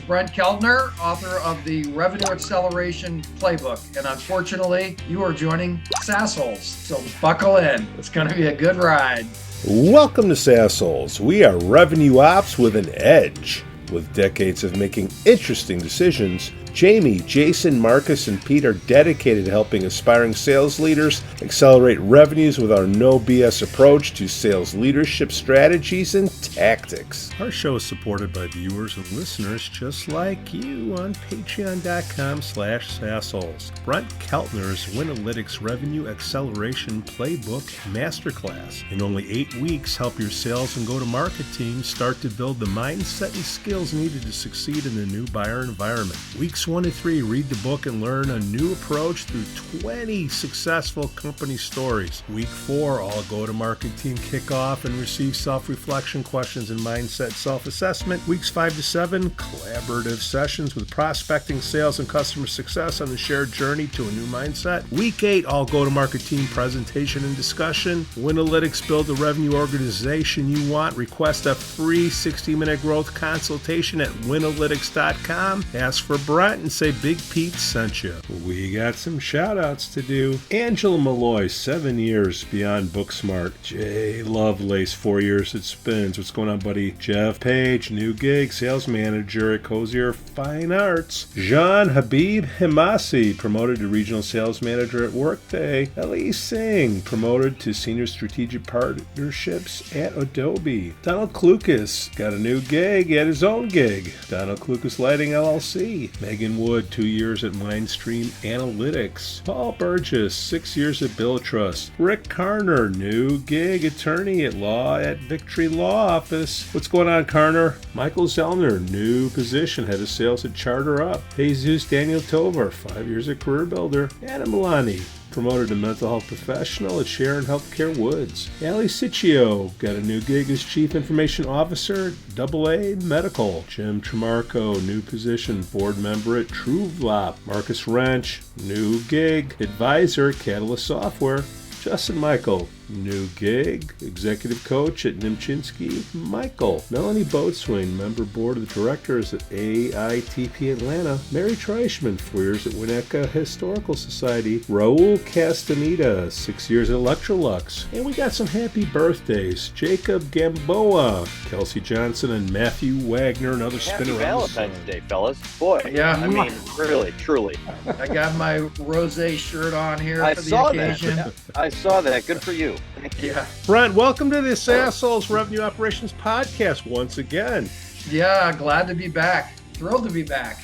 Brent Keltner, author of the Revenue Acceleration Playbook. And unfortunately, you are joining SAASholes. So buckle in. It's going to be a good ride. Welcome to SAASholes. We are revenue ops with an edge. With decades of making interesting decisions, Jamie, Jason, Marcus, and Pete are dedicated to helping aspiring sales leaders accelerate revenues with our no BS approach to sales leadership strategies and tactics. Our show is supported by viewers and listeners just like you on patreon.com/SAASholes. Brent Keltner's Winalytics Revenue Acceleration Playbook Masterclass. In only 8 weeks, help your sales and go-to-market teams start to build the mindset and skills needed to succeed in the new buyer environment. Weeks 1 to 3, read the book and learn a new approach through 20 successful company stories. Week 4, all go-to-market team kickoff and receive self-reflection questions and mindset self-assessment. Weeks 5 to 7, collaborative sessions with prospecting, sales, and customer success on the shared journey to a new mindset. Week 8, all go-to-market team presentation and discussion. Winalytics, build the revenue organization you want. Request a free 60-minute growth consultation at winalytics.com. Ask for Brent and say Big Pete sent you. We got some shout outs to do. Angela Malloy, 7 years beyond Booksmart. Jay Lovelace, 4 years at Spins. What's going on, buddy? Jeff Page, new gig, sales manager at Cozier Fine Arts. Jean Habib Himasi, promoted to regional sales manager at Workday. Ellie Singh, promoted to senior strategic partnerships at Adobe. Donald Klukas, got a new gig at his own gig. Donald Klukas Lighting LLC. Megan Wood, 2 years at Mindstream Analytics. Paul Burgess, 6 years at Bill Trust. Rick Karner, new gig, attorney at law at Victory Law Office. What's going on, Karner? Michael Zellner, new position, head of sales at Charter Up. Jesus Daniel Tovar, 5 years at Career Builder. Anna Milani, promoted to mental health professional at Sharon Healthcare Woods. Ali Ciccio got a new gig as Chief Information Officer, AA Medical. Jim Tremarco, new position, board member at TrueVlop. Marcus Wrench, new gig, advisor at Catalyst Software. Justin Michael, new gig, executive coach at Nimchinsky Michael. Melanie Boatswain, member board of directors at AITP Atlanta. Mary Treichman, 4 years at Winnetka Historical Society. Raul Castaneda, 6 years at Electrolux. And we got some happy birthdays. Jacob Gamboa, Kelsey Johnson, and Matthew Wagner, another Happy spinner. Valentine's Day, fellas. Boy, Yeah. I mean, really, truly. I got my rosé shirt on here I for the saw occasion. that. I saw that. Good for you. Thank you. Yeah. Brent, welcome to the SAASholes Revenue Operations Podcast once again. Yeah, glad to be back. Thrilled to be back.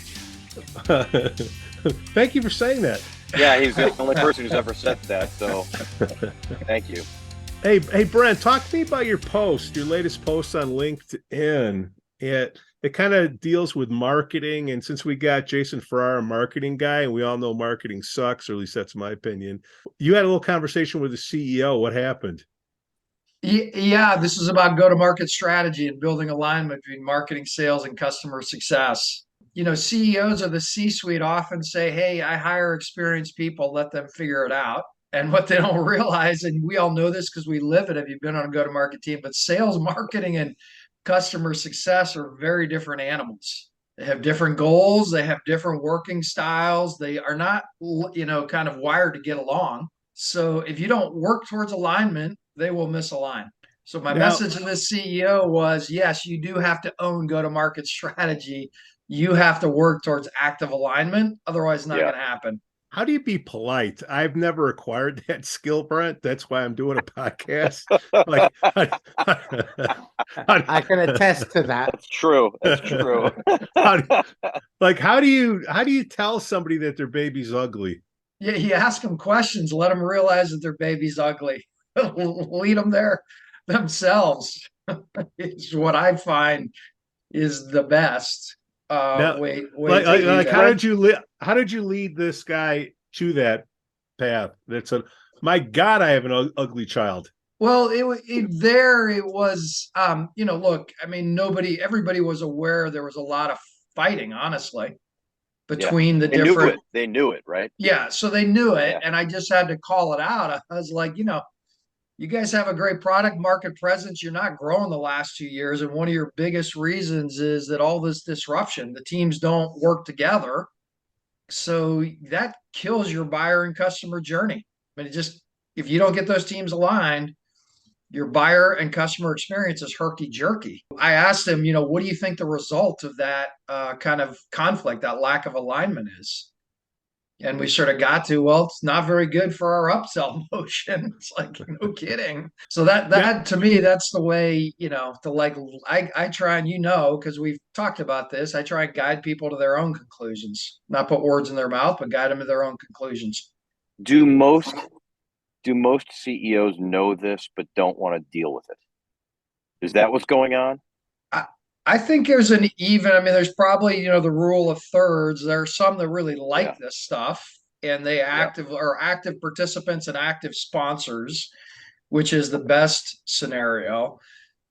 Thank you for saying that. Yeah, he's the only person who's ever said that, so thank you. Hey, Brent, talk to me about your post, your latest post on LinkedIn. It kind of deals with marketing, and since we got Jason Ferrara, marketing guy, and we all know marketing sucks, or at least that's my opinion, you had a little conversation with the CEO. What happened? Yeah, this is about go-to-market strategy and building alignment between marketing, sales, and customer success. You know, CEOs of the C-suite often say, hey, I hire experienced people, let them figure it out. And what they don't realize, and we all know this because we live it if you've been on a go-to-market team, but sales, marketing, and customer success are very different animals. They have different goals. They have different working styles. They are not, kind of wired to get along. So if you don't work towards alignment, they will misalign. So my message to this CEO was, yes, you do have to own go-to-market strategy. You have to work towards active alignment. Otherwise, it's not going to happen. How do you be polite? I've never acquired that skill, Brent. That's why I'm doing a podcast. I can attest to that. That's true. That's true. How do you tell somebody that their baby's ugly? Yeah, you ask them questions, let them realize that their baby's ugly. Lead them there themselves. It's what I find is the best. How did you lead this guy to that path? My God, I have an ugly child. Well, it was, look, I mean, everybody was aware there was a lot of fighting, honestly, between the different. They knew it, right? Yeah, so they knew it, and I just had to call it out. I was like, you guys have a great product market presence. You're not growing the last 2 years. And one of your biggest reasons is that all this disruption, the teams don't work together. So that kills your buyer and customer journey. I mean, it just, if you don't get those teams aligned, your buyer and customer experience is herky jerky. I asked him, what do you think the result of that kind of conflict, that lack of alignment is? And we sort of got to, well, it's not very good for our upsell motion. It's like, no kidding. So that to me, that's the way, I try, and because we've talked about this, I try and guide people to their own conclusions, not put words in their mouth, but guide them to their own conclusions. Do most CEOs know this but don't want to deal with it? Is that what's going on? I think there's there's probably, the rule of thirds. There are some that really like this stuff, and they are active participants and active sponsors, which is the best scenario.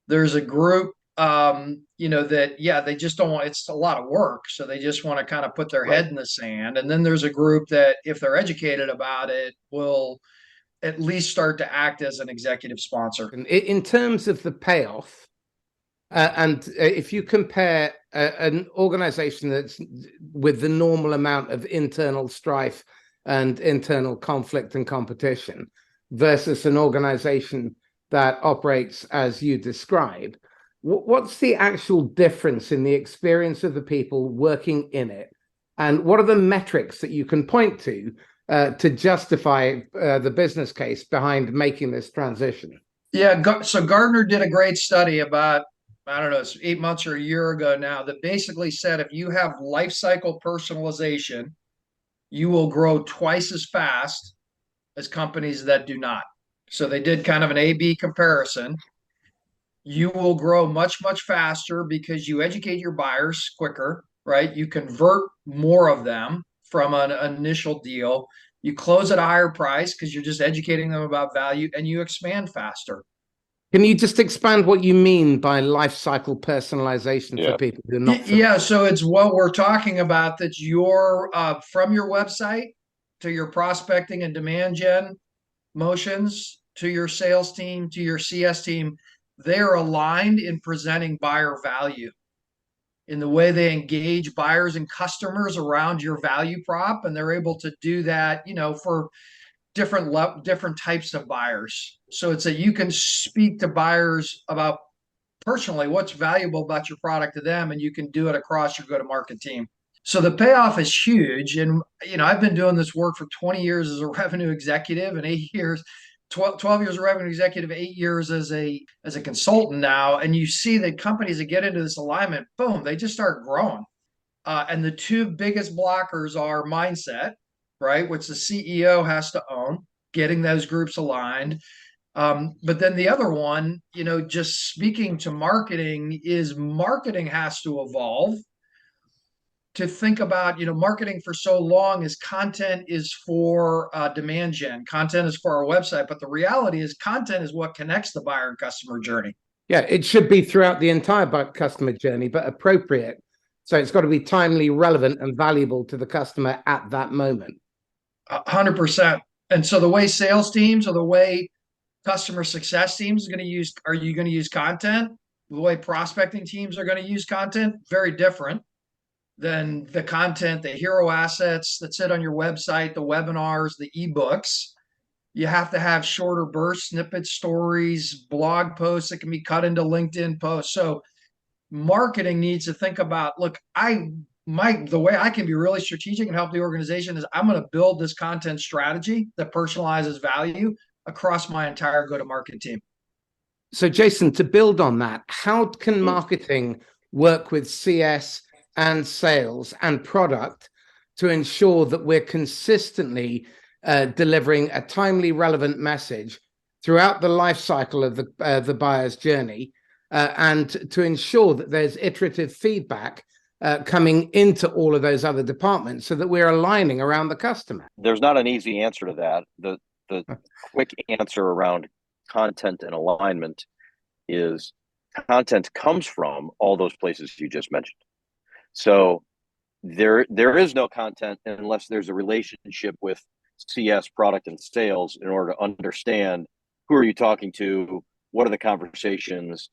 There's a group, they just don't want, it's a lot of work. So they just want to kind of put their head in the sand. And then there's a group that, if they're educated about it, will at least start to act as an executive sponsor. In terms of the payoff, if you compare an organization that's with the normal amount of internal strife and internal conflict and competition versus an organization that operates as you describe, what's the actual difference in the experience of the people working in it? And what are the metrics that you can point to justify the business case behind making this transition? Yeah, so Gartner did a great study about, I don't know, it's 8 months or a year ago now, that basically said if you have life cycle personalization, you will grow twice as fast as companies that do not. So they did kind of an A/B comparison. You will grow much, much faster because you educate your buyers quicker, right? You convert more of them from an initial deal. You close at a higher price because you're just educating them about value, and you expand faster. Can you just expand what you mean by life cycle personalization for people who are not familiar? Yeah, so it's what we're talking about, that's your from your website to your prospecting and demand gen motions to your sales team to your CS team. They're aligned in presenting buyer value in the way they engage buyers and customers around your value prop, and they're able to do that, for different types of buyers. So it's you can speak to buyers about personally what's valuable about your product to them, and you can do it across your go-to-market team. So the payoff is huge. And I've been doing this work for 20 years as a revenue executive, and 8 years 12 years of revenue executive, 8 years as a consultant now. And you see that companies that get into this alignment, boom, they just start growing. And the two biggest blockers are mindset, right, which the CEO has to own, getting those groups aligned. But then the other one, just speaking to marketing, is marketing has to evolve to think about, marketing for so long is content is for demand gen, content is for our website. But the reality is content is what connects the buyer and customer journey. Yeah, it should be throughout the entire customer journey, but appropriate. So it's got to be timely, relevant, and valuable to the customer at that moment. 100%. And so the way sales teams or the way customer success teams are you going to use content? The way prospecting teams are going to use content, very different than the content, the hero assets that sit on your website, the webinars, the ebooks. You have to have shorter burst snippets, stories, blog posts that can be cut into LinkedIn posts. So marketing needs to think about, look, the way I can be really strategic and help the organization is I'm going to build this content strategy that personalizes value across my entire go-to-market team. So Jason, to build on that, how can marketing work with CS and sales and product to ensure that we're consistently delivering a timely, relevant message throughout the life cycle of the buyer's journey, and to ensure that there's iterative feedback coming into all of those other departments so that we're aligning around the customer? There's not an easy answer to that. The quick answer around content and alignment is content comes from all those places you just mentioned. So there is no content unless there's a relationship with CS, product, and sales in order to understand who are you talking to? What are the conversations?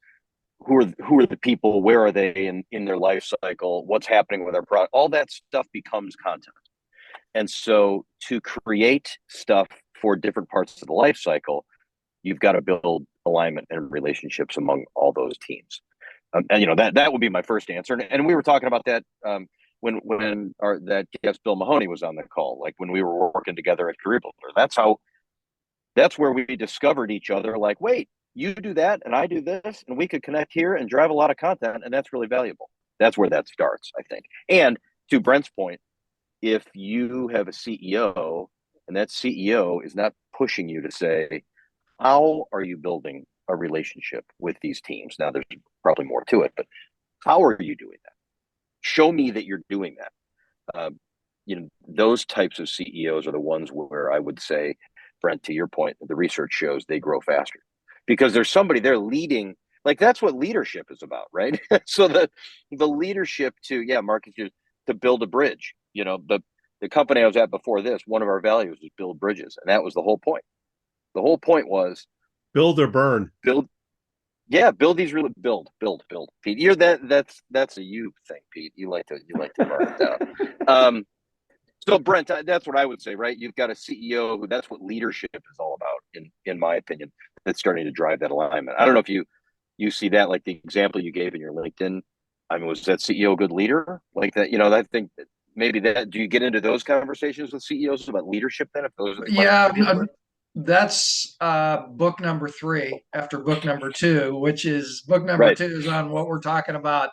Who are the people? Where are they in their life cycle? What's happening with our product? All that stuff becomes content. And so to create stuff for different parts of the life cycle, you've got to build alignment and relationships among all those teams. And that would be my first answer. And we were talking about that when that guest Bill Mahoney was on the call, like when we were working together at Career Builder. That's where we discovered each other. Like, wait, you do that and I do this, and we could connect here and drive a lot of content, and that's really valuable. That's where that starts, I think. And to Brent's point, if you have a CEO and that CEO is not pushing you to say, how are you building a relationship with these teams? Now, there's probably more to it, but how are you doing that? Show me that you're doing that. Those types of CEOs are the ones where I would say, Brent, to your point, the research shows they grow faster because there's somebody there leading. Like, that's what leadership is about, right? So the leadership Mark, to build a bridge. The company I was at before this, one of our values was build bridges, and that was the whole point. The whole point was build or burn. Build these really build. Pete, that's a you thing, Pete. You like to burn it down. So Brent, that's what I would say, right? You've got a CEO who that's what leadership is all about, in my opinion, that's starting to drive that alignment. I don't know if you see that, like the example you gave in your LinkedIn. I mean, was that CEO a good leader? Like that, I think that maybe that, do you get into those conversations with CEOs about leadership then? If those are the questions that's book number 3 after book number 2, which is book number 2 is on what we're talking about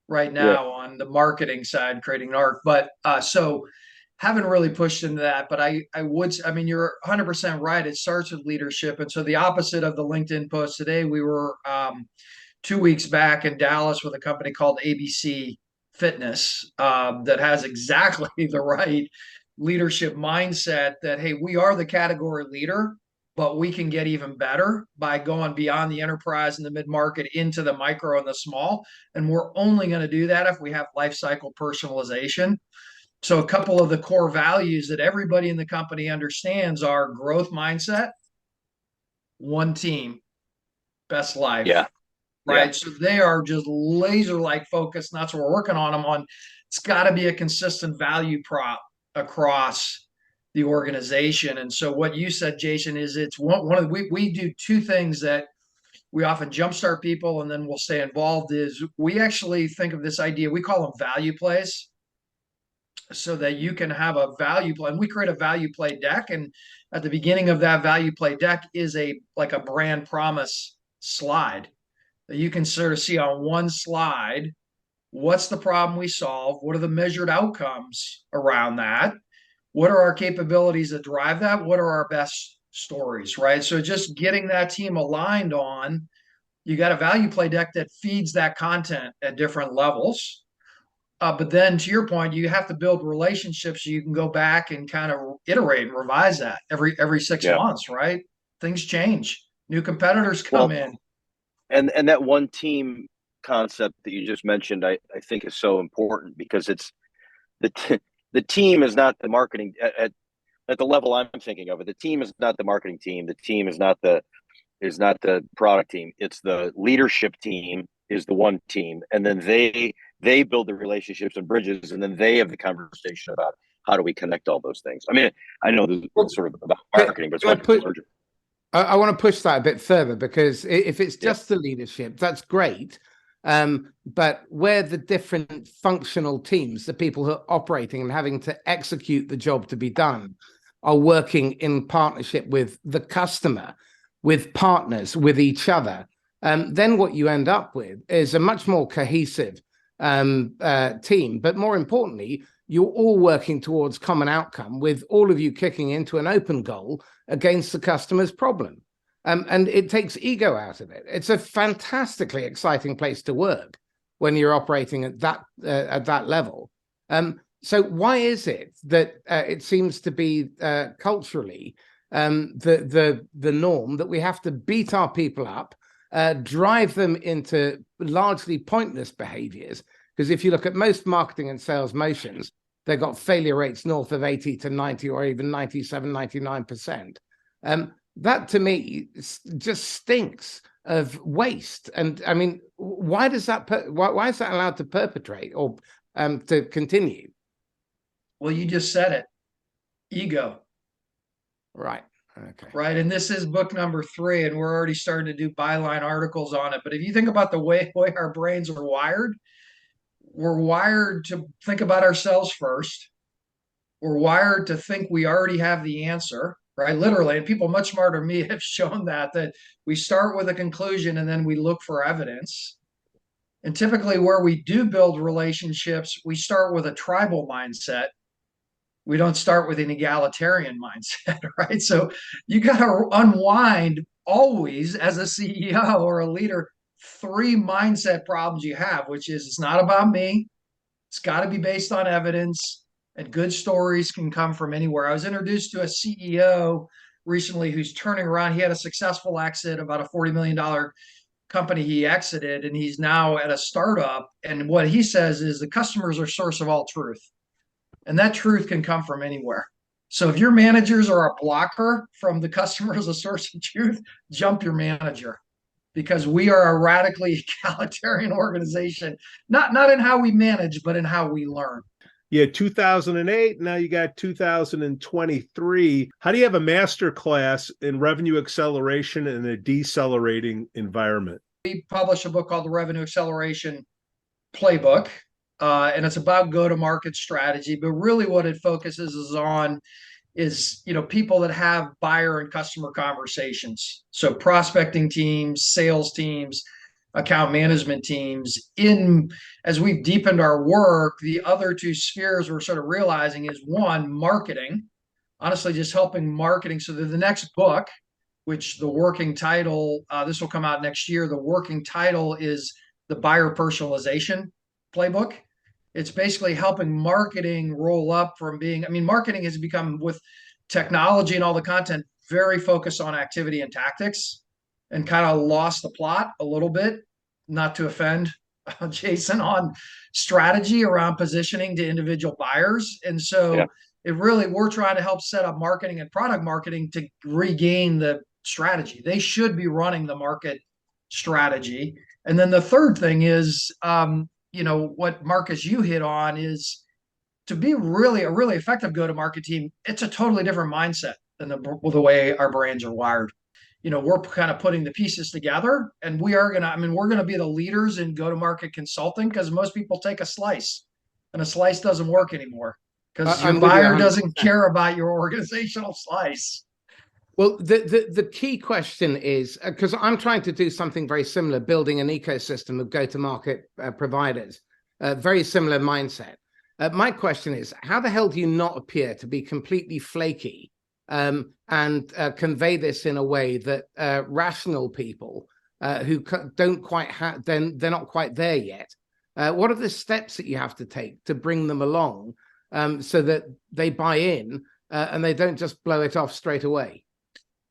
right now on the marketing side, creating an arc. But so haven't really pushed into that, but I mean, you're 100% right. It starts with leadership. And so the opposite of the LinkedIn post today, we were 2 weeks back in Dallas with a company called ABC Fitness that has exactly the right leadership mindset that, hey, we are the category leader, but we can get even better by going beyond the enterprise and the mid-market into the micro and the small. And we're only going to do that if we have life cycle personalization. So a couple of the core values that everybody in the company understands are growth mindset, one team, best life. Yeah. Right. Yeah. So they are just laser-like focused. And that's what we're working on them on. It's got to be a consistent value prop across the organization. And so what you said, Jason, is it's one of we do 2 things that we often jumpstart people and then we'll stay involved. Is we actually think of this idea, we call them value plays, so that you can have a value play. And we create a value play deck. And at the beginning of that value play deck is like a brand promise slide that you can sort of see on one slide. What's the problem we solve? What are the measured outcomes around that? What are our capabilities that drive that? What are our best stories, right? So just getting that team aligned on, you got a value play deck that feeds that content at different levels. But then to your point, you have to build relationships so you can go back and kind of iterate and revise that every 6 months, right? Things change. New competitors come in. And that one team concept that you just mentioned, I think is so important because it's the team is not the marketing at the level I'm thinking of it. The team is not the marketing team. The team is not the product team. It's the leadership team is the one team, and then they build the relationships and bridges, and then they have the conversation about how do we connect all those things. I mean, I know this is sort of about marketing, but it's much larger. I want to push that a bit further because if it's just the leadership, that's great. But where the different functional teams, the people who are operating and having to execute the job to be done, are working in partnership with the customer, with partners, with each other, then what you end up with is a much more cohesive team. But more importantly, you're all working towards common outcome with all of you kicking into an open goal against the customer's problem. And it takes ego out of it. It's a fantastically exciting place to work when you're operating at that level. So why is it that it seems to be culturally the norm that we have to beat our people up, drive them into largely pointless behaviors? Because if you look at most marketing and sales motions, they've got failure rates north of 80 to 90 or even 97, 99%. That to me just stinks of waste. And I mean, why does that why is that allowed to perpetrate or to continue? Well, you just said it. Ego. Right. Okay. Right. And this is book number 3, and we're already starting to do byline articles on it. But if you think about the way our brains are wired, we're wired to think about ourselves first. We're wired to think we already have the answer, right? Literally. And people much smarter than me have shown that we start with a conclusion and then we look for evidence. And typically, where we do build relationships, we start with a tribal mindset. We don't start with an egalitarian mindset, right? So you got to unwind always as a CEO or a leader 3 mindset problems you have, which is it's not about me. It's got to be based on evidence, and good stories can come from anywhere. I was introduced to a CEO recently who's turning around. He had a successful exit, about a $40 million company he exited, and he's now at a startup. And what he says is the customers are source of all truth. And that truth can come from anywhere. So if your managers are a blocker from the customer as a source of truth, jump your manager, because we are a radically egalitarian organization, not in how we manage, but in how we learn. Yeah, 2008. Now you got 2023. How do you have a master class in revenue acceleration in a decelerating environment? We published a book called the Revenue Acceleration Playbook, and it's about go-to-market strategy. But really, what it focuses on is people that have buyer and customer conversations. So prospecting teams, sales teams, account management teams. As we've deepened our work, the other 2 spheres we're sort of realizing is, 1, marketing, honestly, just helping marketing. So that the next book, which the working title, this will come out next year, the working title is the Buyer Personalization Playbook. It's basically helping marketing roll up from being, marketing has become, with technology and all the content, very focused on activity and tactics, and kind of lost the plot a little bit, not to offend Jason, on strategy around positioning to individual buyers. And so we're trying to help set up marketing and product marketing to regain the strategy. They should be running the market strategy. And then the third thing is, what Marcus, you hit on, is to be really a really effective go-to-market team. It's a totally different mindset than the way our brains are wired. We're kind of putting the pieces together, and we're going to be the leaders in go-to-market consulting, because most people take a slice, and a slice doesn't work anymore because your buyer doesn't care about your organizational slice. Well, the key question is, because I'm trying to do something very similar, building an ecosystem of go-to-market providers, very similar mindset. My question is, how the hell do you not appear to be completely flaky and convey this in a way that rational people who don't quite have, then they're not quite there yet? What are the steps that you have to take to bring them along so that they buy in and they don't just blow it off straight away?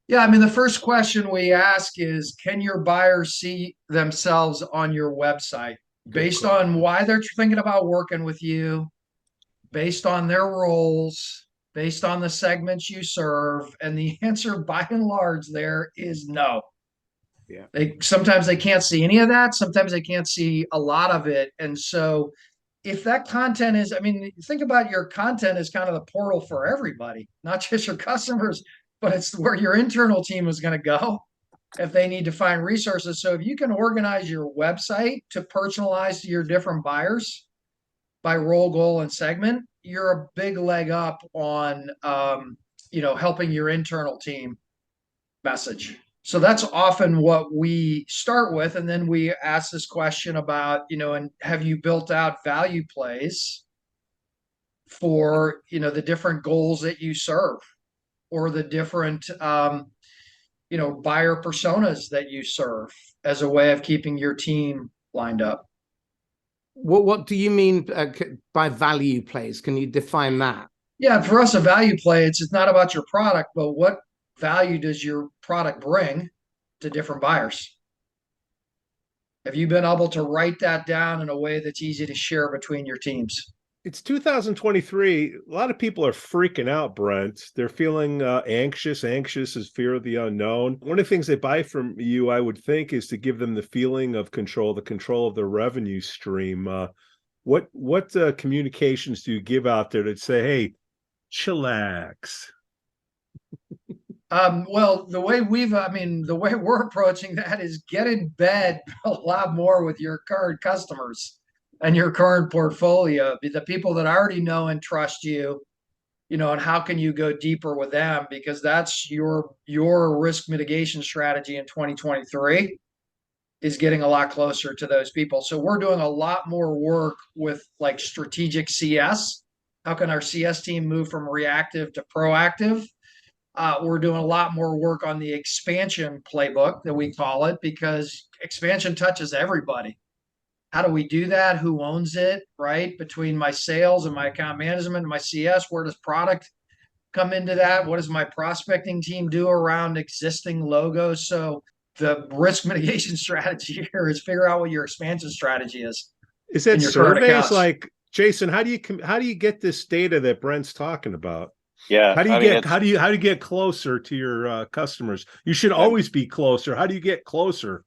Yeah, the first question we ask is, can your buyers see themselves on your website based on why they're thinking about working with you, based on their roles, based on the segments you serve? And the answer, by and large, there is no. Yeah. Sometimes they can't see any of that. Sometimes they can't see a lot of it. And so if that content is, think about your content as kind of the portal for everybody, not just your customers, but it's where your internal team is going to go if they need to find resources. So if you can organize your website to personalize to your different buyers by role, goal, and segment, you're a big leg up on, helping your internal team message. So that's often what we start with. And then we ask this question about, and have you built out value plays for, the different goals that you serve, or the different, buyer personas that you serve, as a way of keeping your team lined up. What do you mean by value plays? Can you define that? Yeah, for us, a value play, it's not about your product, but what value does your product bring to different buyers? Have you been able to write that down in a way that's easy to share between your teams? It's 2023. A lot of people are freaking out, Brent. They're feeling anxious. Anxious is fear of the unknown. One of the things they buy from you, I would think, is to give them the feeling of control, the control of their revenue stream. What communications do you give out there that say, "Hey, chillax"? Well, the way the way we're approaching that is get in bed a lot more with your current customers and your current portfolio, the people that already know and trust you, and how can you go deeper with them? Because that's your risk mitigation strategy in 2023 is getting a lot closer to those people. So we're doing a lot more work with like strategic CS. How can our CS team move from reactive to proactive? We're doing a lot more work on the expansion playbook that we call it, because expansion touches everybody. How do we do that? Who owns it, right? Between my sales and my account management and my CS, where does product come into that? What does my prospecting team do around existing logos? So the risk mitigation strategy here is figure out what your expansion strategy is Is that in your current surveys? accounts. Like, Jason, how do you get this data that Brent's talking about? Yeah, How do you get closer to your customers? You should always be closer. How do you get closer?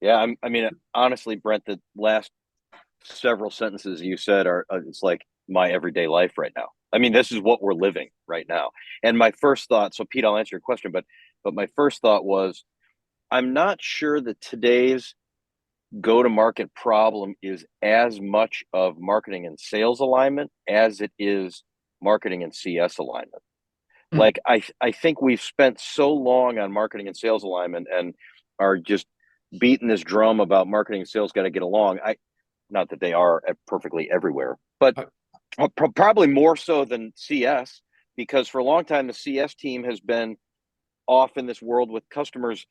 Yeah, I mean, honestly, Brent, the last several sentences you said are it's like my everyday life right now. I mean, this is what we're living right now. And my first thought, so Pete, I'll answer your question, but my first thought was, I'm not sure that today's go-to-market problem is as much of marketing and sales alignment as it is marketing and CS alignment. Like I think we've spent so long on marketing and sales alignment and are just beating this drum about marketing and sales got to get along. Not that they are perfectly everywhere, but probably more so than CS, because for a long time the CS team has been off in this world with customers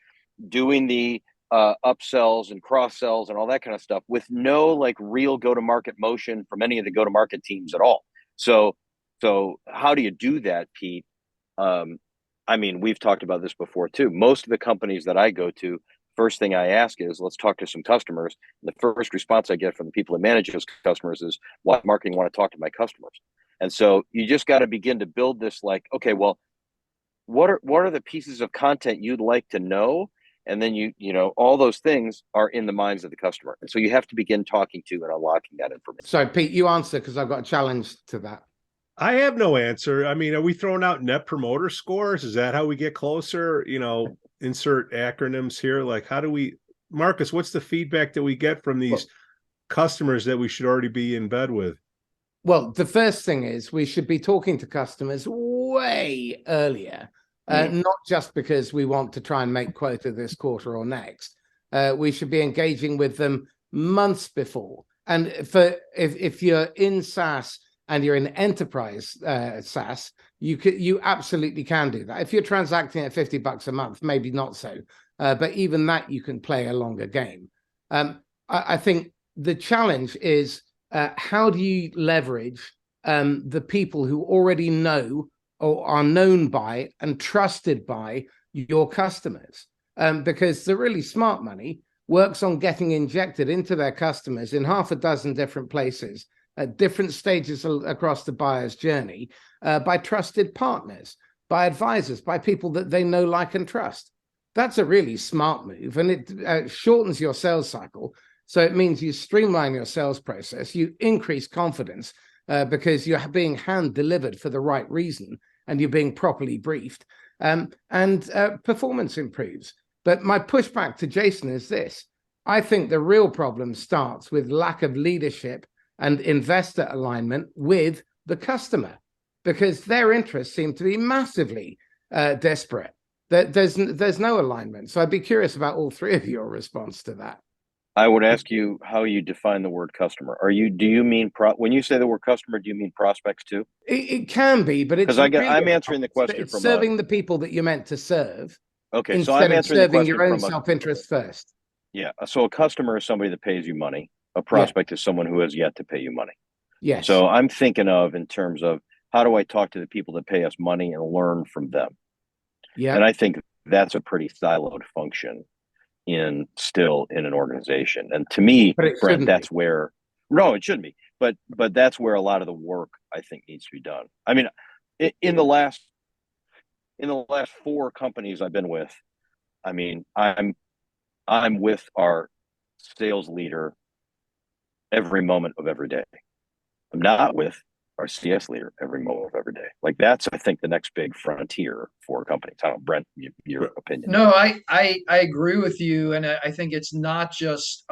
doing the upsells and cross sells and all that kind of stuff with no like real go to market motion from any of the go to market teams at all. So how do you do that, Pete? I mean, we've talked about this before too. Most of the companies that I go to, first thing I ask is, let's talk to some customers. And the first response I get from the people that manage those customers is, why marketing want to talk to my customers? And so you just got to begin to build this like, okay, well, what are the pieces of content you'd like to know? And then you know, all those things are in the minds of the customer. And so you have to begin talking to and unlocking that information. So Pete, you answer, because I've got a challenge to that. I have no answer. I mean, are we throwing out net promoter scores? Is that how we get closer? You know, insert acronyms here. Like, how do we, Marcus, what's the feedback that we get from these customers that we should already be in bed with? Well, the first thing is we should be talking to customers way earlier, not just because we want to try and make quota this quarter or next. We should be engaging with them months before. And if you're in SaaS and you're in enterprise SaaS, you absolutely can do that. If you're transacting at $50 a month, maybe not so, but even that you can play a longer game. I think the challenge is how do you leverage the people who already know or are known by and trusted by your customers? Because the really smart money works on getting injected into their customers in half a dozen different places at different stages across the buyer's journey by trusted partners, by advisors, by people that they know, like, and trust. That's a really smart move, and it shortens your sales cycle. So it means you streamline your sales process, you increase confidence because you're being hand delivered for the right reason and you're being properly briefed, and performance improves. But my pushback to Jason is this. I think the real problem starts with lack of leadership and investor alignment with the customer, because their interests seem to be massively desperate. There's no alignment. So I'd be curious about all three of your response to that. I would ask you how you define the word customer. Do you mean when you say the word customer, do you mean prospects too? It can be, but it's because I'm answering the question it's from serving the people that you're meant to serve. Okay, so I'm answering serving the question your own from self-interest first. Yeah, so a customer is somebody that pays you money. A prospect is someone who has yet to pay you money. Yes. So I'm thinking of in terms of how do I talk to the people that pay us money and learn from them? Yeah. And I think that's a pretty siloed function still in an organization. And to me, Brent, that's where, no, it shouldn't be. but that's where a lot of the work I think needs to be done. I mean, in the last 4 companies I've been with, I mean, I'm with our sales leader every moment of every day. I'm not with our CS leader every moment of every day. Like that's, I think, the next big frontier for companies. I don't know, Brent, your opinion. No, I agree with you, and I think it's not just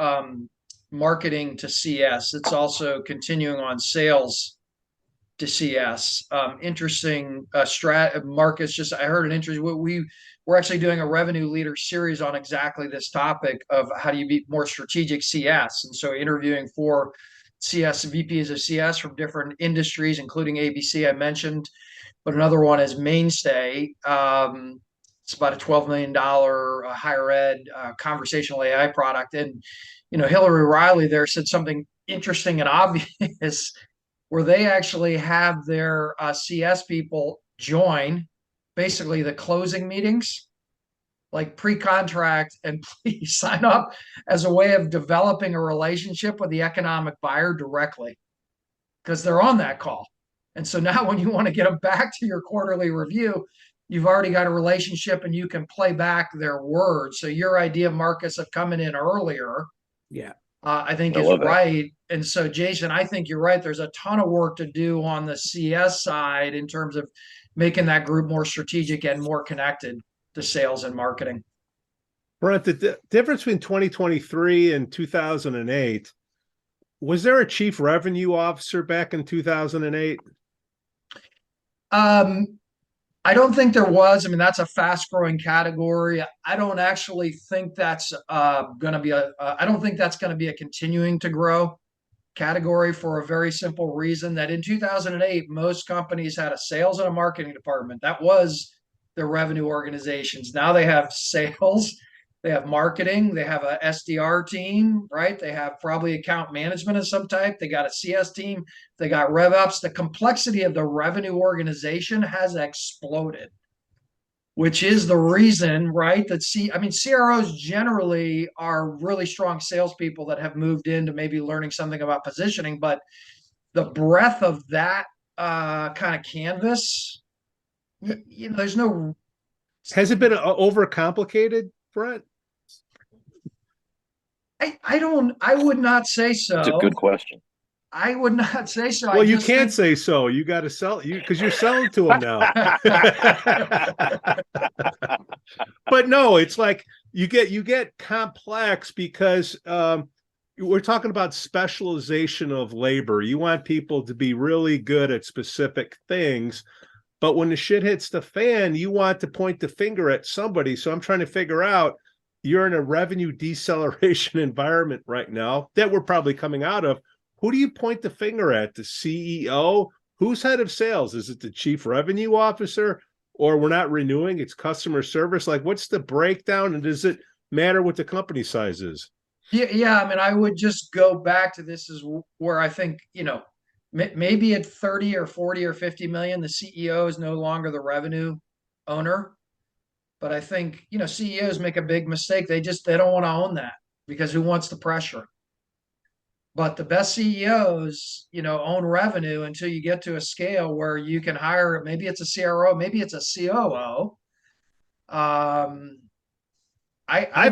marketing to CS; it's also continuing on sales to CS. Interesting Marcus. Just I heard an interesting. We're actually doing a revenue leader series on exactly this topic of how do you be more strategic CS, and so interviewing 4 CS VPs of CS from different industries, including ABC I mentioned, but another one is Mainstay. It's about a $12 million higher ed conversational AI product. And, Hilary Riley there said something interesting and obvious where they actually have their CS people join basically the closing meetings, like pre-contract, and please sign up as a way of developing a relationship with the economic buyer directly because they're on that call. And so now when you want to get them back to your quarterly review, you've already got a relationship and you can play back their words. So your idea, Marcus, of coming in earlier, I think is right. And so, Jason, I think you're right. There's a ton of work to do on the CS side in terms of making that group more strategic and more connected to sales and marketing. Brent, the difference between 2023 and 2008, was there a chief revenue officer back in 2008? I don't think there was. I mean, that's a fast-growing category. I don't actually think that's going to be I don't think that's going to be a continuing to grow category for a very simple reason that in 2008, most companies had a sales and a marketing department. That was their revenue organizations. Now they have sales, they have marketing, they have a SDR team, right? They have probably account management of some type. They got a CS team. They got rev ups. The complexity of the revenue organization has exploded, which is the reason, right? That CROs generally are really strong salespeople that have moved into maybe learning something about positioning, but the breadth of that kind of canvas, there's no. Has it been overcomplicated, Brent? I would not say so. It's a good question. I would not say so. Well, you can't say so. You got to sell you because you're selling to them now. But no, it's like you get complex because we're talking about specialization of labor. You want people to be really good at specific things, but when the shit hits the fan, you want to point the finger at somebody. So I'm trying to figure out, you're in a revenue deceleration environment right now that we're probably coming out of. Who do you point the finger at? The CEO? Who's head of sales? Is it the chief revenue officer? Or we're not renewing, it's customer service? Like, what's the breakdown? And does it matter what the company size is? Yeah. I mean, I would just go back to this is where I think, maybe at 30 or 40 or 50 million, the CEO is no longer the revenue owner. But I think, CEOs make a big mistake. They don't want to own that because who wants the pressure? But the best CEOs, own revenue until you get to a scale where you can hire, maybe it's a CRO, maybe it's a COO. I've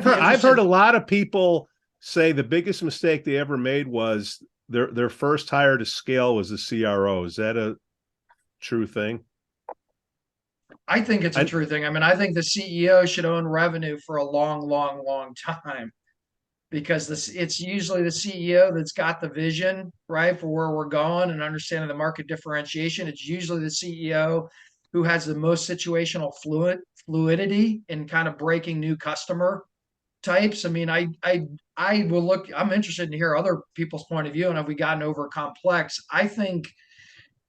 heard a lot of people say the biggest mistake they ever made was their first hire to scale was a CRO. Is that a true thing? I think it's a true thing. I mean, I think the CEO should own revenue for a long, long, long time because it's usually the CEO that's got the vision, right, for where we're going and understanding the market differentiation. It's usually the CEO who has the most situational fluidity in kind of breaking new customer types. I mean, I will look, I'm interested in hear other people's point of view, and have we gotten over complex? I think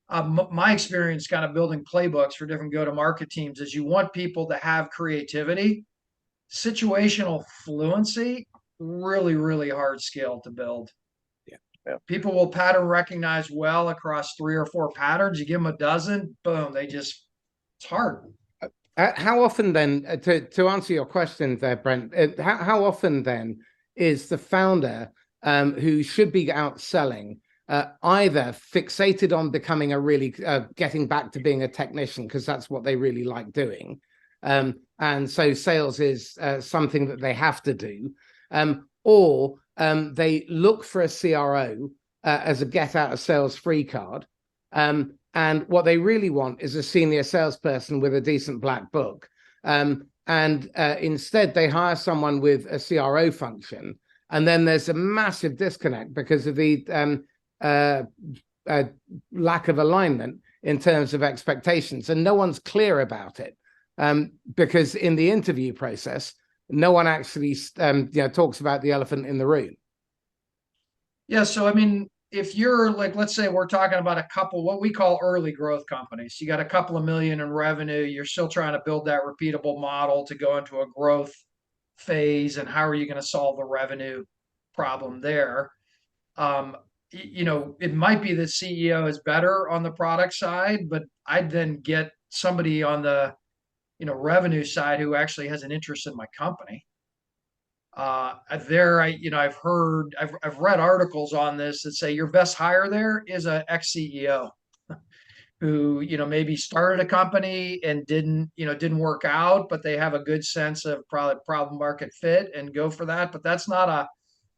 my experience kind of building playbooks for different go-to-market teams is you want people to have creativity, situational fluency, really, really hard skill to build. Yeah. People will pattern recognize well across 3 or 4 patterns. You give them a dozen, boom, it's hard. How often then, to answer your question there, Brent, how often then is the founder who should be out selling either fixated on becoming a really getting back to being a technician because that's what they really like doing, and so sales is something that they have to do, or they look for a CRO as a get out of sales free card, and what they really want is a senior salesperson with a decent black book, and instead they hire someone with a CRO function, and then there's a massive disconnect because of the lack of alignment in terms of expectations, and no one's clear about it, because in the interview process, no one actually talks about the elephant in the room. Yeah, so I mean, if you're like, let's say we're talking about a couple, what we call early growth companies. You got a couple of million in revenue. You're still trying to build that repeatable model to go into a growth phase. And how are you going to solve the revenue problem there? It might be the CEO is better on the product side, but I'd then get somebody on the, revenue side who actually has an interest in my company. I've read articles on this that say your best hire there is a ex-CEO who, maybe started a company and didn't work out, but they have a good sense of probably problem market fit and go for that. But that's not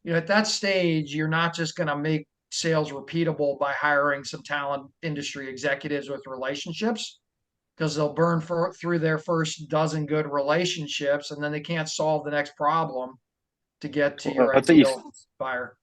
at that stage, you're not just going to make sales repeatable by hiring some talent industry executives with relationships, because they'll burn through their first dozen good relationships and then they can't solve the next problem to get to your ideal buyer.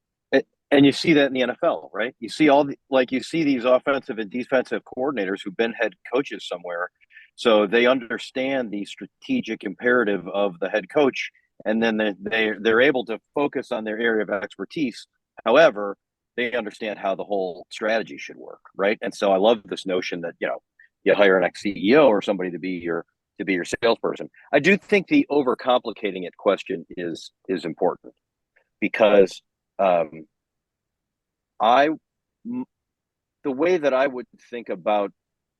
And you see that in the NFL, right? You see you see these offensive and defensive coordinators who've been head coaches somewhere, so they understand the strategic imperative of the head coach, and then they're able to focus on their area of expertise. However, they understand how the whole strategy should work, right? And so I love this notion that you hire an ex-CEO or somebody to be your salesperson. I do think the overcomplicating it question is important, because the way that I would think about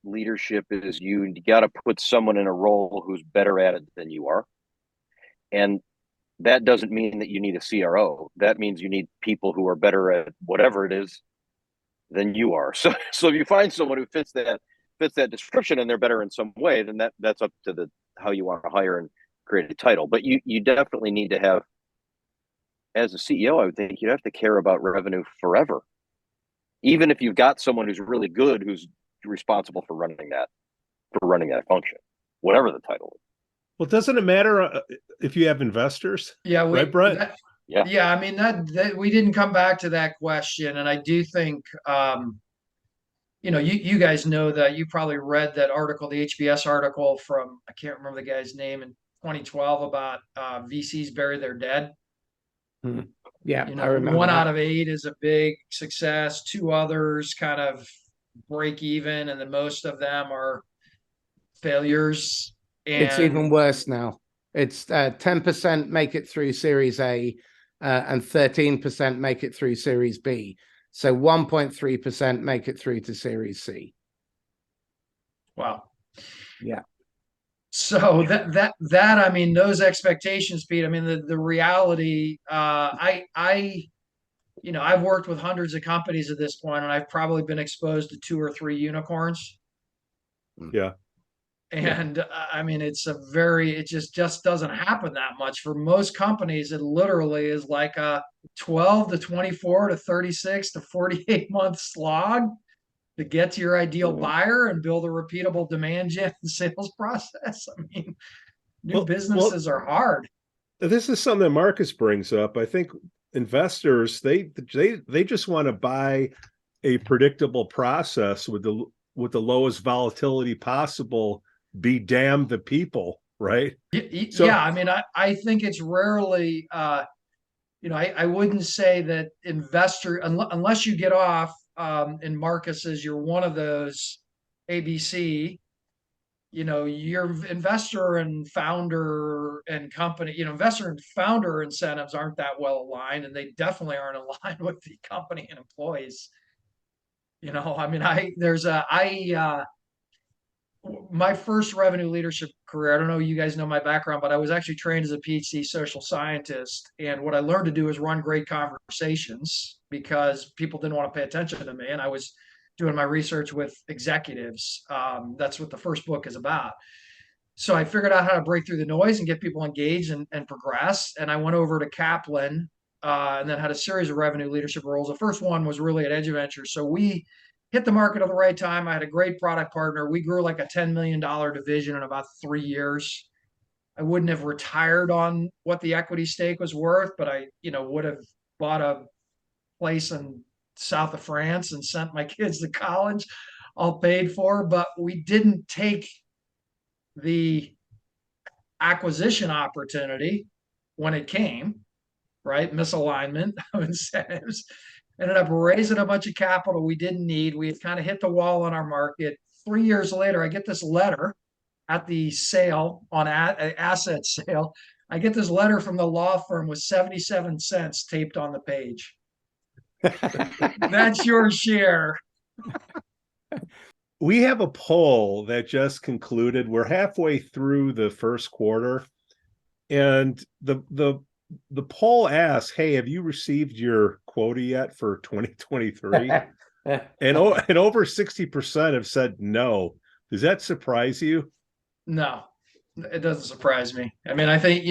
leadership is you got to put someone in a role who's better at it than you are. And that doesn't mean that you need a CRO. That means you need people who are better at whatever it is than you are. So if you find someone who fits that description and they're better in some way, then that's up to how you want to hire and create a title. But you definitely need to have, as a CEO, I would think you'd have to care about revenue forever. Even if you've got someone who's really good, who's responsible for running that function, whatever the title is. Well, doesn't it matter if you have investors? Yeah, right, Brent? Yeah. I mean, that we didn't come back to that question, and I do think, you guys know that you probably read that article, the HBS article from, I can't remember the guy's name, in 2012 about VCs bury their dead. Hmm. Yeah, I remember. 1 out of 8 is a big success. 2 others kind of break even, and then most of them are failures. And it's even worse now. It's 10% make it through Series A, and 13% make it through Series B. So 1.3% make it through to Series C. Wow. Yeah. So I mean, those expectations, Pete, I mean, the reality, I've worked with hundreds of companies at this point, and I've probably been exposed to 2 or 3 unicorns. Yeah. And I mean, it just doesn't happen that much for most companies. It literally is like a 12 to 24 to 36 to 48 month slog to get to your ideal buyer and build a repeatable demand gen sales process. I mean, new businesses are hard. This is something that Marcus brings up. I think investors, they just want to buy a predictable process with the lowest volatility possible. Be damned the people, right? Yeah, I mean, I think it's rarely, I wouldn't say that unless you get off in Marcus's, you're one of those ABC, your investor and founder and company, investor and founder incentives aren't that well aligned, and they definitely aren't aligned with the company and employees. I mean, my first revenue leadership career. I don't know, you guys know my background, but I was actually trained as a Ph.D. social scientist. And what I learned to do is run great conversations because people didn't want to pay attention to me. And I was doing my research with executives. That's what the first book is about. So I figured out how to break through the noise and get people engaged and progress. And I went over to Kaplan and then had a series of revenue leadership roles. The first one was really at Edge Ventures. So we hit the market at the right time. I had a great product partner. We grew like a $10 million division in about 3 years. I wouldn't have retired on what the equity stake was worth, but I, would have bought a place in south of France and sent my kids to college, all paid for. But we didn't take the acquisition opportunity when it came, right? Misalignment of incentives. Ended up raising a bunch of capital we didn't need. We had kind of hit the wall on our market. 3 years later, I get this letter at the sale on asset sale. I get this letter from the law firm with 77 cents taped on the page. That's your share. We have a poll that just concluded. We're halfway through the first quarter, and the poll asks, "Hey, have you received your quota yet for 2023?" and over 60% have said no. Does that surprise you? No, it doesn't surprise me. I mean, I think,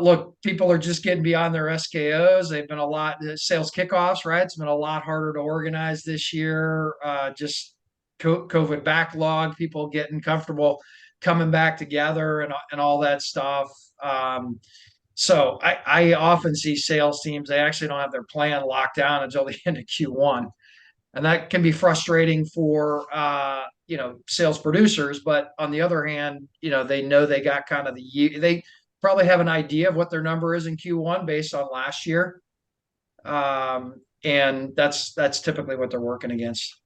look, people are just getting beyond their SKOs. They've been a lot sales kickoffs, right? It's been a lot harder to organize this year. Just COVID backlog, people getting comfortable coming back together and all that stuff. So I often see sales teams, they actually don't have their plan locked down until the end of Q1. And that can be frustrating for sales producers. But on the other hand, they know they got kind of they probably have an idea of what their number is in Q1 based on last year. And that's typically what they're working against.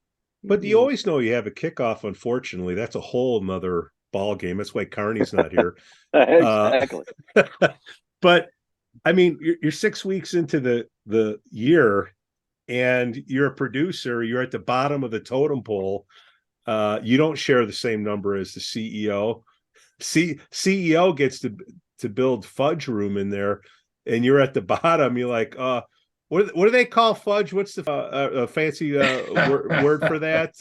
But you always know you have a kickoff, unfortunately. That's a whole nother ball game. That's why Carney's not here. Exactly. But I mean, you're 6 weeks into the year, and you're a producer. You're at the bottom of the totem pole. You don't share the same number as the CEO. CEO gets to build fudge room in there, and you're at the bottom. You're like, what do they call fudge? What's the fancy word for that?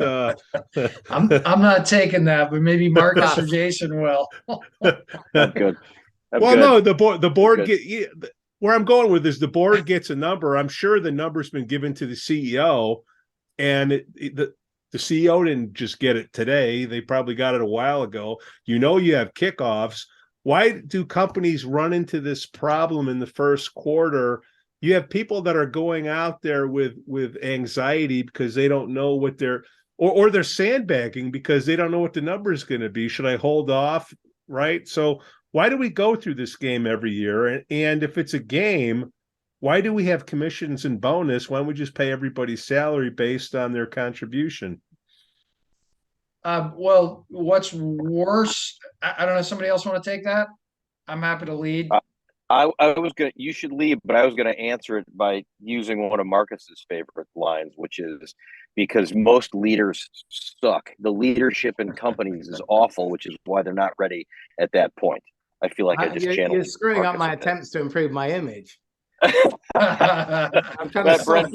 I'm not taking that, but maybe Marcus or Jason will. Good. No, the board where I'm going with is the board gets a number. I'm sure the number's been given to the CEO, and the CEO didn't just get it today. They probably got it a while ago. You have kickoffs. Why do companies run into this problem in the first quarter? You have people that are going out there with anxiety because they don't know what or they're sandbagging because they don't know what the number is going to be. Should I hold off? Right. So why do we go through this game every year? And if it's a game, why do we have commissions and bonus? Why don't we just pay everybody's salary based on their contribution? Well, what's worse? I don't know. Somebody else want to take that? I'm happy to lead. I was gonna. You should leave, but I was gonna answer it by using one of Marcus's favorite lines, which is because most leaders suck. The leadership in companies is awful, which is why they're not ready at that point. I feel like I just channeled. You're screwing up my attempts to improve my image. I'm trying to Brent,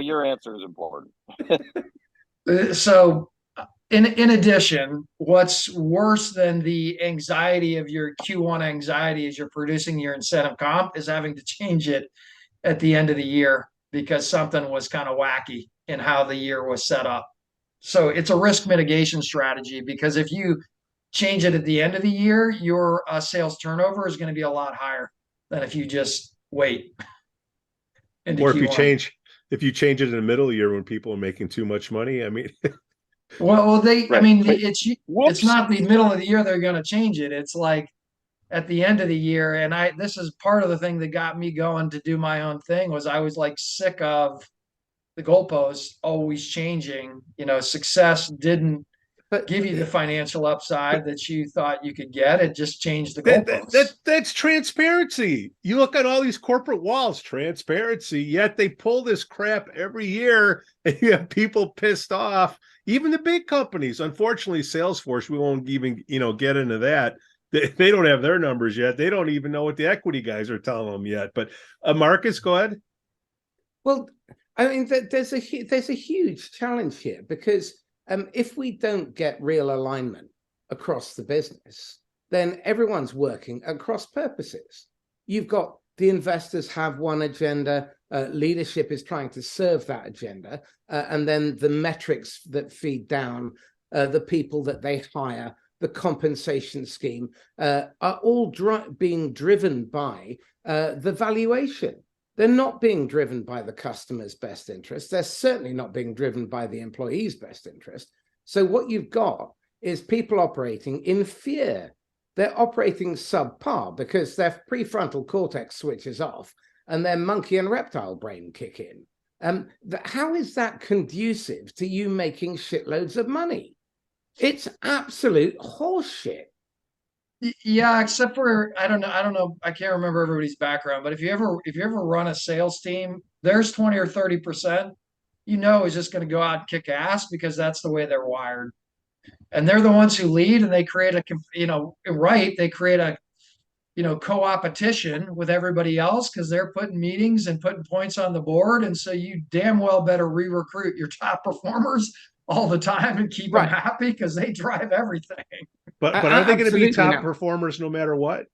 your answer is important. So in addition, what's worse than the anxiety of your Q1 anxiety as you're producing your incentive comp is having to change it at the end of the year because something was kind of wacky in how the year was set up. So it's a risk mitigation strategy because if you change it at the end of the year, your sales turnover is going to be a lot higher than if you just wait. Or if Q1. if you change it in the middle of the year when people are making too much money, I mean. Right. I mean, it's not the middle of the year they're going to change it. It's like at the end of the year. And this is part of the thing that got me going to do my own thing was I was like sick of the goalposts always changing. Success didn't give you the financial upside that you thought you could get. It just changed the goalposts. That's transparency. You look at all these corporate walls, transparency, yet they pull this crap every year and you have people pissed off. Even the big companies, unfortunately, Salesforce, we won't even, get into that. They don't have their numbers yet. They don't even know what the equity guys are telling them yet. But Marcus, go ahead. Well, I mean, there's a huge challenge here because if we don't get real alignment across the business, then everyone's working at cross purposes. You've got the investors have one agenda, leadership is trying to serve that agenda, and then the metrics that feed down, the people that they hire, the compensation scheme, are all being driven by the valuation. They're not being driven by the customer's best interest. They're certainly not being driven by the employee's best interest. So what you've got is people operating in fear. They're operating subpar because their prefrontal cortex switches off and their monkey and reptile brain kick in. How is that conducive to you making shitloads of money? It's absolute horseshit. Yeah, except for I don't know. I can't remember everybody's background, but if you ever run a sales team, there's 20 or 30%, is just going to go out and kick ass because that's the way they're wired. And they're the ones who lead and they create they create a co-opetition with everybody else because they're putting meetings and putting points on the board. And so you damn well better re-recruit your top performers all the time and keep them happy because they drive everything. But are they going to be top performers no matter what?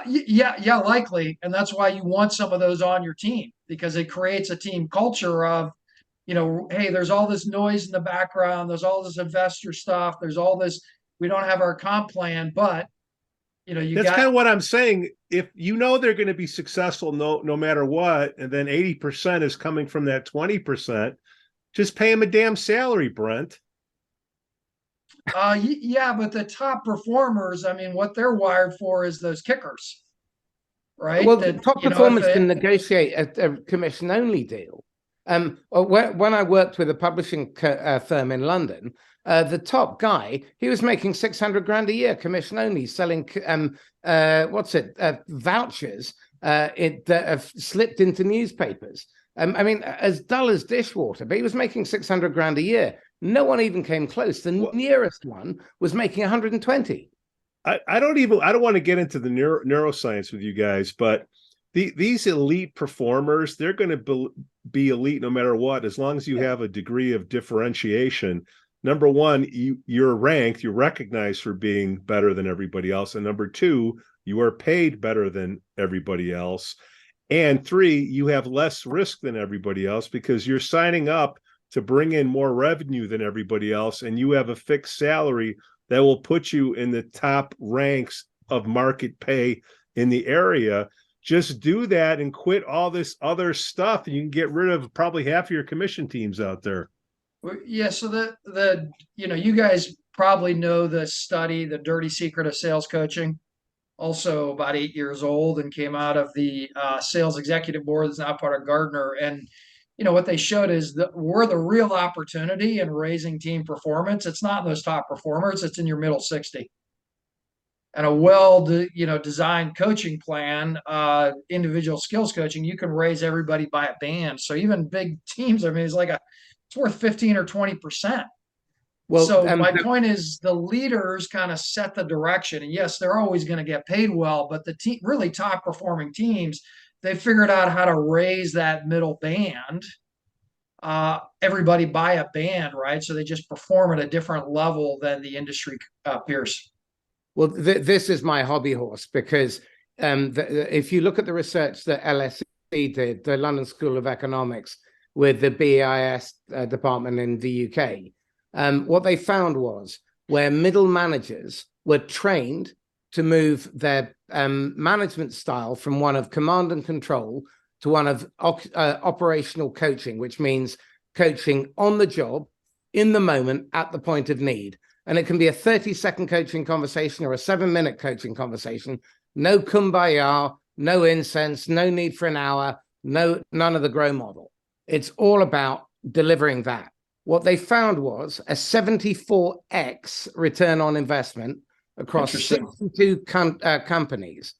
Yeah, likely. And that's why you want some of those on your team because it creates a team culture of, hey, there's all this noise in the background. There's all this investor stuff. There's all this, we don't have our comp plan, but that's kind of what I'm saying. If they're going to be successful no matter what, and then 80% is coming from that 20%, just pay them a damn salary, Brent. Yeah, but the top performers, I mean, what they're wired for is those kickers, right? Well, the top performers can negotiate a commission-only deal. When I worked with a publishing firm in London, the top guy, he was making $600,000 a year commission only, selling vouchers that have slipped into newspapers. I mean, as dull as dishwater, but he was making $600,000 a year. No one even came close. The nearest one was making 120. I don't want to get into the neuroscience with you guys, but these elite performers, they're going to be elite no matter what, as long as you have a degree of differentiation. Number one, you're ranked, you're recognized for being better than everybody else. And number two, you are paid better than everybody else. And three, you have less risk than everybody else because you're signing up to bring in more revenue than everybody else. And you have a fixed salary that will put you in the top ranks of market pay in the area. Just do that and quit all this other stuff, and you can get rid of probably half of your commission teams out there. Yeah, so you guys probably know the study, The Dirty Secret of Sales Coaching, also about 8 years old and came out of the sales executive board that's now part of Gartner. And what they showed is that we're the real opportunity in raising team performance. It's not in those top performers, it's in your middle 60. And a designed coaching plan, individual skills coaching, you can raise everybody by a band. So even big teams, I mean, it's worth 15 or 20%. Well, so my point is the leaders kind of set the direction. And yes, they're always going to get paid well, but the really top performing teams, they figured out how to raise that middle band, everybody by a band, right? So they just perform at a different level than the industry peers. Well, this is my hobby horse because if you look at the research that LSE did, the London School of Economics, with the BIS department in the UK, what they found was where middle managers were trained to move their management style from one of command and control to one of operational coaching, which means coaching on the job, in the moment, at the point of need. And it can be a 30-second coaching conversation or a 7-minute coaching conversation. No kumbaya, no incense, no need for an hour, none of the grow model. It's all about delivering that. what they found was a 74x return on investment across 62 companies.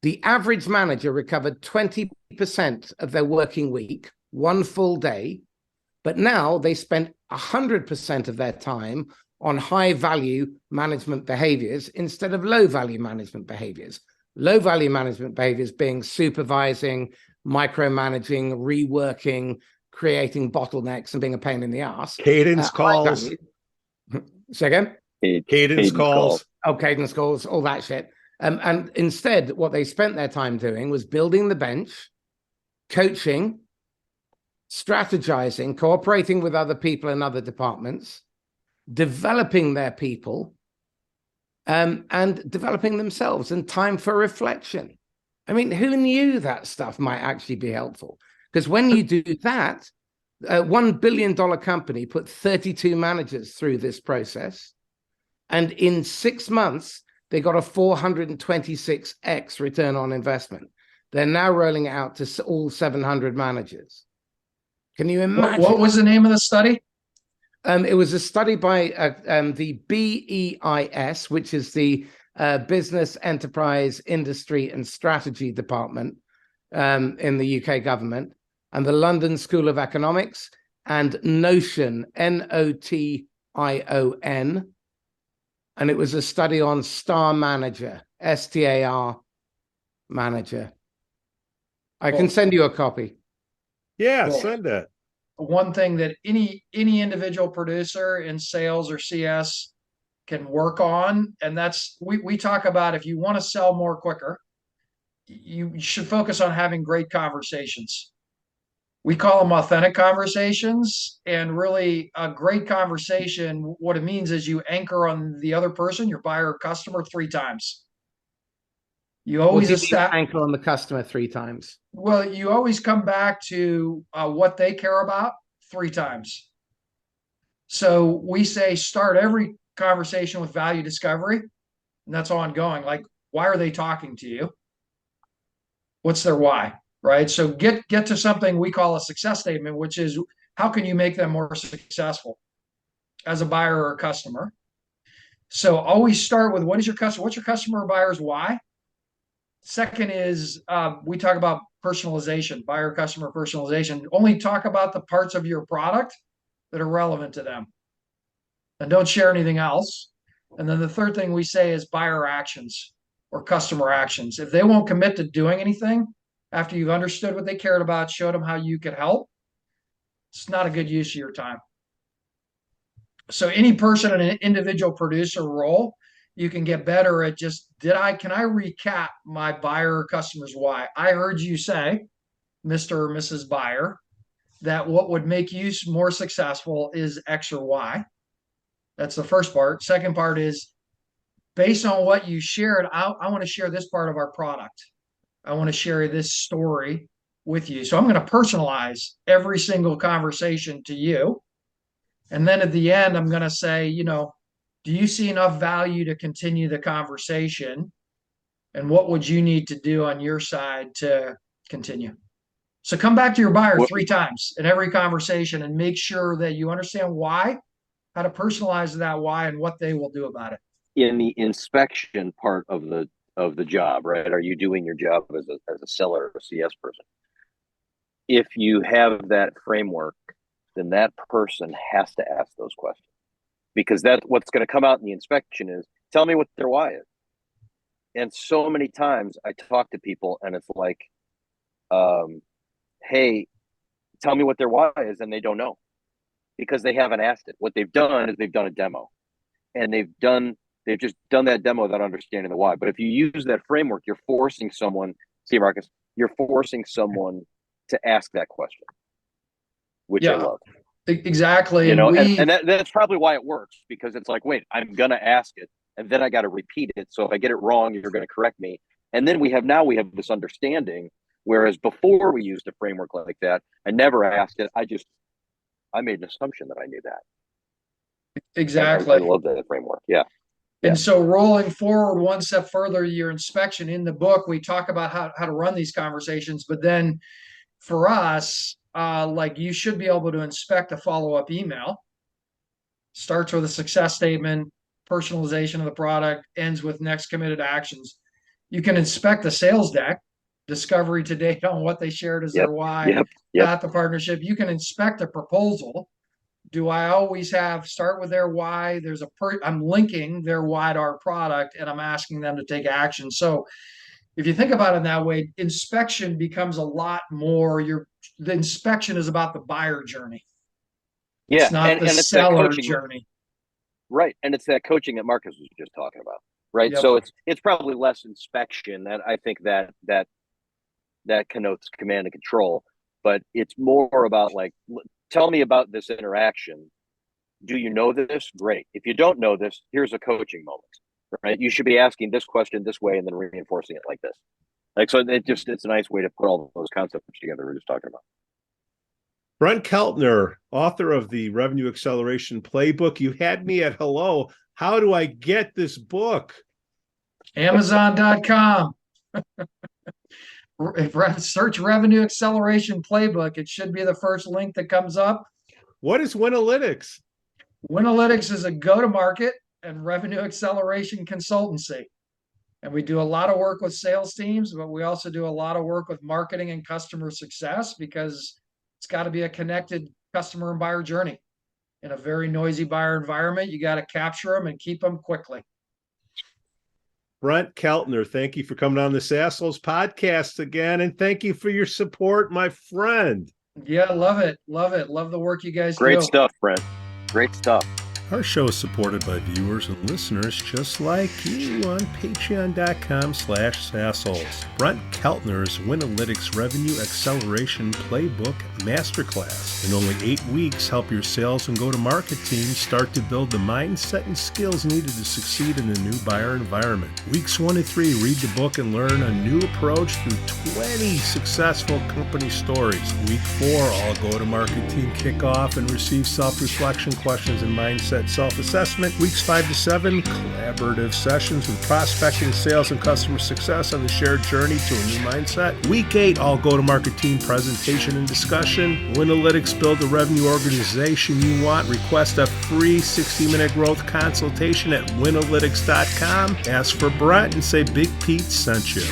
The average manager recovered 20% of their working week, one full day, but now they spent 100% of their time on high-value management behaviors instead of low-value management behaviors. Low-value management behaviors being supervising, micromanaging, reworking, creating bottlenecks, and being a pain in the ass. Cadence calls. Say again? Cadence calls. Oh, cadence calls, all that shit. And instead, what they spent their time doing was building the bench, coaching, strategizing, cooperating with other people in other departments, developing their people, and developing themselves, and time for reflection. I mean, who knew that stuff might actually be helpful? Because when you do that, a $1 billion company put 32 managers through this process, and in 6 months, they got a 426x return on investment. They're now rolling it out to all 700 managers. Can you imagine? What was the name of the study? It was a study by the BEIS, which is the Business, Enterprise, Industry and Strategy Department in the UK government, and the London School of Economics, and Notion, Notion. And it was a study on STAR Manager, STAR Manager. I can send you a copy. Yeah, send it. One thing that any individual producer in sales or CS can work on, and that's we talk about, if you want to sell more quicker, you should focus on having great conversations. We call them authentic conversations, and really a great conversation, what it means is you anchor on the other person, your buyer or customer, 3 times. You always anchor on the customer 3 times. Well, you always come back to what they care about 3 times. So we say start every conversation with value discovery, and that's ongoing. Like, why are they talking to you? What's their why, right? So get to something we call a success statement, which is how can you make them more successful as a buyer or a customer? So always start with what's your customer or buyer's why? Second is we talk about personalization, buyer customer personalization. Only talk about the parts of your product that are relevant to them, and don't share anything else. And then the third thing we say is buyer actions or customer actions. If they won't commit to doing anything after you've understood what they cared about, showed them how you could help, it's not a good use of your time. So any person in an individual producer role, you can get better at just, can I recap my buyer or customer's why? I heard you say, Mr. or Mrs. Buyer, that what would make you more successful is X or Y. That's the first part. Second part is, based on what you shared, I want to share this part of our product. I want to share this story with you. So I'm going to personalize every single conversation to you. And then at the end, I'm going to say, do you see enough value to continue the conversation? And what would you need to do on your side to continue? So come back to your buyer 3 times in every conversation and make sure that you understand why, how to personalize that why, and what they will do about it. In the inspection part of the job, right? Are you doing your job as a seller or a CS person? If you have that framework, then that person has to ask those questions, because that's what's going to come out in the inspection is, tell me what their why is. And so many times I talk to people and it's like, hey, tell me what their why is, and they don't know because they haven't asked it. What they've done is they've done a demo, and they've just done that demo without understanding the why. But if you use that framework, you're forcing someone, see, Marcus, you're forcing someone to ask that question, which I love. Exactly. And that's probably why it works, because it's like, wait, I'm going to ask it, and then I got to repeat it. So if I get it wrong, you're going to correct me. And then we have this understanding, whereas before we used a framework like that, I never asked it. I made an assumption that I knew that. Exactly. I love that framework. Yeah. And so rolling forward one step further, your inspection, in the book, we talk about how to run these conversations. But then for us, like, you should be able to inspect a follow-up email starts with a success statement, personalization of the product, ends with next committed actions. You can inspect the sales deck, discovery to date on what they shared as their why, Yep. got the partnership. You can inspect a proposal. Do I always start with their why? I'm linking their why to our product, and I'm asking them to take action. So if you think about it in that way, inspection becomes a lot more. The inspection is about the buyer journey. Yeah, It's not and the it's that seller coaching, journey. right? And it's that coaching that Marcus was just talking about, right? Yep. So it's probably less inspection, and I think that connotes command and control, but it's more about like, tell me about this interaction. Do you know this? Great. If you don't know this, here's a coaching moment, right? You should be asking this question this way and then reinforcing it like this. Like, so it's a nice way to put all those concepts together we're just talking about. Brent Keltner, author of the Revenue Acceleration Playbook. You had me at hello. How do I get this book? Amazon.com. Search Revenue Acceleration Playbook. It should be the first link that comes up. What is Winalytics? Winalytics is a go-to-market and revenue acceleration consultancy. And we do a lot of work with sales teams, but we also do a lot of work with marketing and customer success, because it's got to be a connected customer and buyer journey. In a very noisy buyer environment, you got to capture them and keep them quickly. Brent Keltner, thank you for coming on the SAASholes podcast again, and thank you for your support, my friend. Yeah, love it. Love it. Love the work you guys do. Great stuff, Brent. Great stuff. Our show is supported by viewers and listeners just like you on patreon.com/SAASholes. Brent Keltner's Winalytics Revenue Acceleration Playbook Masterclass. In only 8 weeks, help your sales and go-to-market teams start to build the mindset and skills needed to succeed in a new buyer environment. Weeks 1 to 3, read the book and learn a new approach through 20 successful company stories. Week 4, all go-to-market team kick off and receive self-reflection questions and mindset self-assessment. Weeks 5 to 7, collaborative sessions with prospecting, sales, and customer success on the shared journey to a new mindset. Week 8, all go-to-market team presentation and discussion. Winalytics, build the revenue organization you want. Request a free 60-minute growth consultation at winalytics.com. Ask for Brent and say Big Pete sent you.